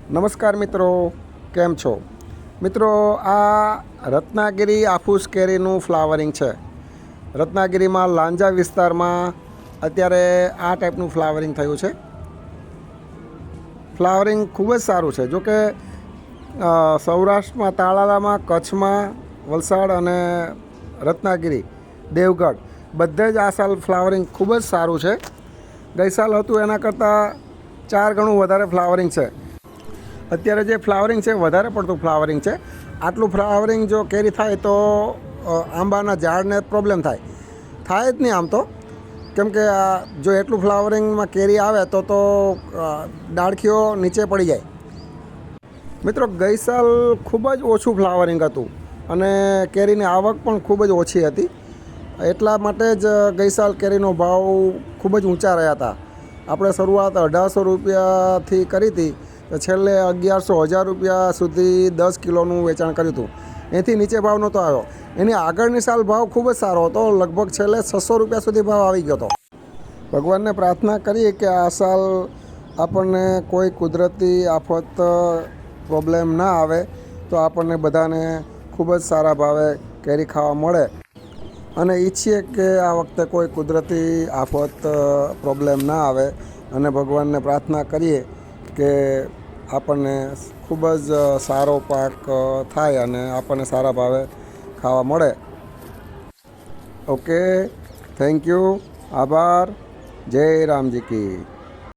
નમસ્કાર મિત્રો, કેમ છો મિત્રો? આ રત્નાગીરી આફૂસ કેરીનું ફ્લાવરિંગ છે. રત્નાગીરીમાં લાંજા વિસ્તારમાં અત્યારે આ ટાઈપનું ફ્લાવરિંગ થયું છે. ફ્લાવરિંગ ખૂબ જ સારું છે. જો કે સૌરાષ્ટ્રમાં, તાલાલામાં, કચ્છમાં, વલસાડ અને રત્નાગીરી, દેવગઢ બધે જ આ સાલ ફ્લાવરિંગ ખૂબ જ સારું છે. ગઈ સાલ હતું એના કરતાં 4 ગણું વધારે ફ્લાવરિંગ છે. અત્યારે જે ફ્લાવરિંગ છે વધારે પડતું ફ્લાવરિંગ છે. આટલું ફ્લાવરિંગ જો કેરી થાય તો આંબાના ઝાડને પ્રોબ્લેમ થાય જ નહીં આમ તો, કેમ કે જો એટલું ફ્લાવરિંગમાં કેરી આવે તો ડાળખીઓ નીચે પડી જાય. મિત્રો, ગઈ સાલ ખૂબ જ ઓછું ફ્લાવરિંગ હતું અને કેરીની આવક પણ ખૂબ જ ઓછી હતી. એટલા માટે જ ગઈ સાલ કેરીનો ભાવ ખૂબ જ ઊંચા રહ્યા હતા. આપણે શરૂઆત 1800 રૂપિયાથી કરી હતી, તો છેલ્લે 1100-1000 રૂપિયા સુધી 10 કિલોનું વેચાણ કર્યું હતું. એથી નીચે ભાવ નહોતો આવ્યો. એની આગળની સાલ ભાવ ખૂબ જ સારો હતો, લગભગ છેલ્લે 600 રૂપિયા સુધી ભાવ આવી ગયો હતો. ભગવાનને પ્રાર્થના કરીએ કે આ સાલ આપણને કોઈ કુદરતી આફત પ્રોબ્લેમ ના આવે, તો આપણને બધાને ખૂબ જ સારા ભાવે કેરી ખાવા મળે. અને ઈચ્છીએ કે આ વખતે કોઈ કુદરતી આફત પ્રોબ્લેમ ના આવે, અને ભગવાનને પ્રાર્થના કરીએ કે આપણને ખૂબ જ સારો પાક થાય અને આપણને સારા ભાવે ખાવા મળે. ઓકે, થેન્ક યુ, આભાર. જય રામજી કી.